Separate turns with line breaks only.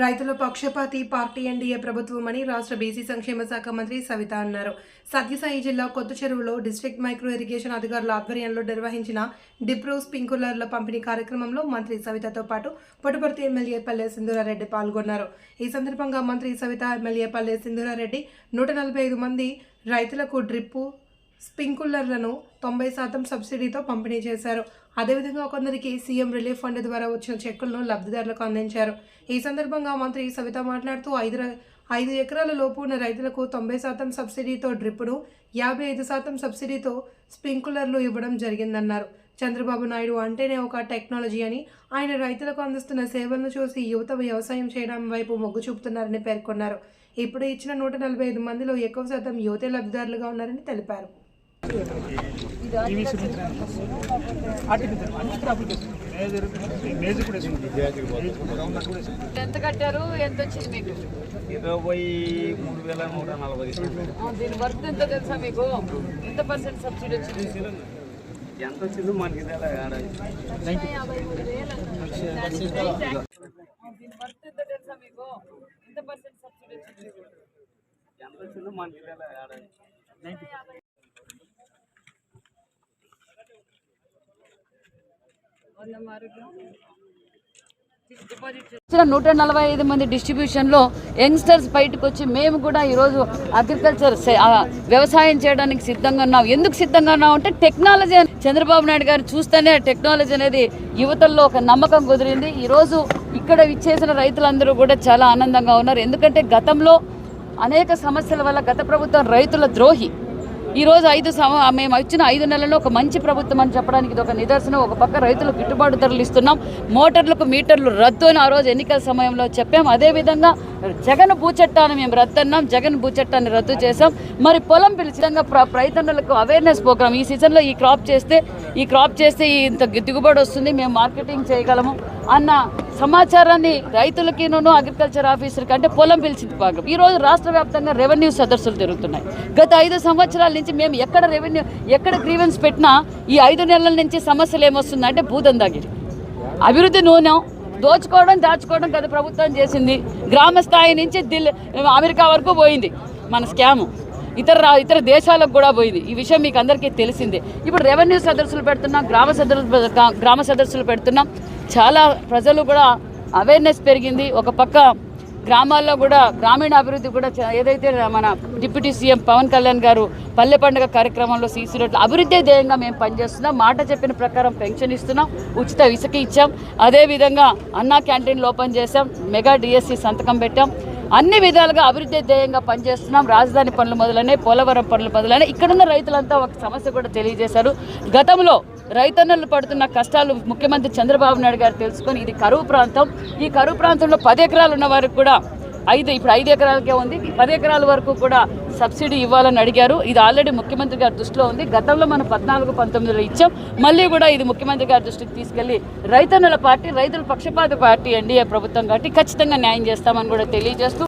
రైతుల పక్షపాతి party NDA ప్రభుత్వమని రాష్ట్ర బీసీ సంక్షేమ శాఖ మంత్రి సవిత అన్నారు. సత్యసాయి జిల్లా కొత్త చెరువులో డిస్ట్రిక్ట్ మైక్రో ఇరిగేషన్ అధికారుల ఆధ్వర్యంలో నిర్వహించిన డిప్రో స్ప్రింక్లర్ల పంపిణీ కార్యక్రమంలో మంత్రి సవితతో పాటు పుట్టపర్తి ఎమ్మెల్యే పల్లె సింధూరారెడ్డి పాల్గొన్నారు. ఈ సందర్భంగా మంత్రి సవిత, ఎమ్మెల్యే పల్లె సింధూరారెడ్డి 145 మంది రైతులకు డ్రిప్ స్ప్రింక్లర్లను 90% సబ్సిడీతో పంపిణీ చేశారు. అదేవిధంగా కొందరికి సీఎం రిలీఫ్ ఫండ్ ద్వారా వచ్చిన చెక్కులను లబ్ధిదారులకు అందించారు. ఈ సందర్భంగా మంత్రి సవిత మాట్లాడుతూ 5 ఎకరాల లోపు ఉన్న రైతులకు 90% సబ్సిడీతో డ్రిప్ను, 55% సబ్సిడీతో స్ప్రింక్లర్లు ఇవ్వడం జరిగిందన్నారు. చంద్రబాబు నాయుడు అంటేనే ఒక టెక్నాలజీ అని, ఆయన రైతులకు అందిస్తున్న సేవలను చూసి యువత వ్యవసాయం చేయడం వైపు మొగ్గు చూపుతున్నారని పేర్కొన్నారు. ఇప్పుడు ఇచ్చిన 145 మందిలో ఎక్కువ శాతం యువతే లబ్ధిదారులుగా ఉన్నారని తెలిపారు.
ఎంత కట్టారు? ఎంత వచ్చింది మీకు?
23,140.
దీని వర్త్ ఎంత తెలుసా మీకు? ఎంత పర్సెంట్ సబ్సిడీ వచ్చింది?
ఎంత వచ్చిందో మనకి
దీని వర్త్ ఎంత తెలుసా మీకు? ఎంత పర్సెంట్ సబ్సిడీ వచ్చింది?
ఎంత వచ్చిందో మనకి
ఇచ్చిన 145 మంది డిస్ట్రిబ్యూషన్లో యంగ్స్టర్స్ బయటకు వచ్చి మేము కూడా ఈరోజు అగ్రికల్చర్ వ్యవసాయం చేయడానికి సిద్ధంగా ఉన్నాం. ఎందుకు సిద్ధంగా ఉన్నాం అంటే టెక్నాలజీ. చంద్రబాబు నాయుడు గారు చూస్తేనే టెక్నాలజీ అనేది యువతల్లో ఒక నమ్మకం కుదిరింది. ఈరోజు ఇక్కడ ఇచ్చేసిన రైతులందరూ కూడా చాలా ఆనందంగా ఉన్నారు. ఎందుకంటే గతంలో అనేక సమస్యల వల్ల గత ప్రభుత్వం రైతుల ద్రోహి. ఈరోజు మేము ఇచ్చిన 5 నెలల్లో ఒక మంచి ప్రభుత్వం అని చెప్పడానికి ఇది ఒక నిదర్శనం. ఒక పక్క రైతులకు గిట్టుబాటు ధరలు ఇస్తున్నాం, మోటార్లకు మీటర్లు రద్దు అని ఆ రోజు ఎన్నికల సమయంలో చెప్పాం. అదేవిధంగా జగన్ భూచట్టాన్ని మేము రద్దు అన్నాం, జగన్ భూచట్టాన్ని రద్దు చేసాం. మరి పొలం పిలిచితంగా రైతన్నులకు అవేర్నెస్ ప్రోగ్రామ్ ఈ సీజన్లో ఈ క్రాప్ చేస్తే ఇంత దిగుబడి వస్తుంది, మేము మార్కెటింగ్ చేయగలము అన్న సమాచారాన్ని రైతులకి అగ్రికల్చర్ ఆఫీసర్కి అంటే పొలం పిలిచింది భాగం. ఈరోజు రాష్ట్ర వ్యాప్తంగా రెవెన్యూ సదస్సులు జరుగుతున్నాయి. గత 5 సంవత్సరాల నుంచి మేము ఎక్కడ గ్రీవెన్స్ పెట్టినా ఈ 5 నెలల నుంచి సమస్యలు ఏమొస్తుందంటే భూదందాగిరి, అభివృద్ధి నూనెం, దాచుకోవడం గత ప్రభుత్వం చేసింది. గ్రామ స్థాయి నుంచి అమెరికా వరకు పోయింది మన స్కాము, ఇతర దేశాలకు కూడా పోయింది. ఈ విషయం మీకు అందరికీ తెలిసిందే. ఇప్పుడు రెవెన్యూ సదస్సులు పెడుతున్నాం, గ్రామ సదస్సులు పెడుతున్నాం. చాలా ప్రజలు కూడా అవేర్నెస్ పెరిగింది. ఒక పక్క గ్రామాల్లో కూడా గ్రామీణ అభివృద్ధి కూడా ఏదైతే మన డిప్యూటీ సీఎం పవన్ కళ్యాణ్ గారు పల్లె పండుగ కార్యక్రమంలో సీసీ రోడ్లు అభివృద్ధి ధ్యేయంగా మేము పనిచేస్తున్నాం. మాట చెప్పిన ప్రకారం పెన్షన్ ఇస్తున్నాం, ఉచిత ఇసుక ఇచ్చాం, అదేవిధంగా అన్నా క్యాంటీన్లు ఓపెన్ చేశాం, మెగా డిఎస్సి సంతకం పెట్టాం. అన్ని విధాలుగా అభివృద్ధి ధ్యేయంగా పనిచేస్తున్నాం. రాజధాని పనులు మొదలైనాయి, పోలవరం పనులు మొదలైనాయి. ఇక్కడున్న రైతులంతా ఒక సమస్య కూడా తెలియజేశారు. గతంలో రైతన్నలు పడుతున్న కష్టాలు ముఖ్యమంత్రి చంద్రబాబు నాయుడు గారు తెలుసుకొని ఇది కరువు ప్రాంతం, ఈ కరువు ప్రాంతంలో 10 ఎకరాలు ఉన్న వారికి కూడా ఇప్పుడు 5 ఎకరాలకే ఉంది, 10 ఎకరాల వరకు కూడా సబ్సిడీ ఇవ్వాలని అడిగారు. ఇది ఆల్రెడీ ముఖ్యమంత్రి గారి దృష్టిలో ఉంది. గతంలో మనం 14-19లో ఇచ్చాం. మళ్ళీ కూడా ఇది ముఖ్యమంత్రి గారి దృష్టికి తీసుకెళ్లి రైతన్నల పార్టీ, రైతుల పక్షపాత పార్టీ ఎన్డీఏ ప్రభుత్వం కాబట్టి ఖచ్చితంగా న్యాయం చేస్తామని కూడా తెలియజేస్తూ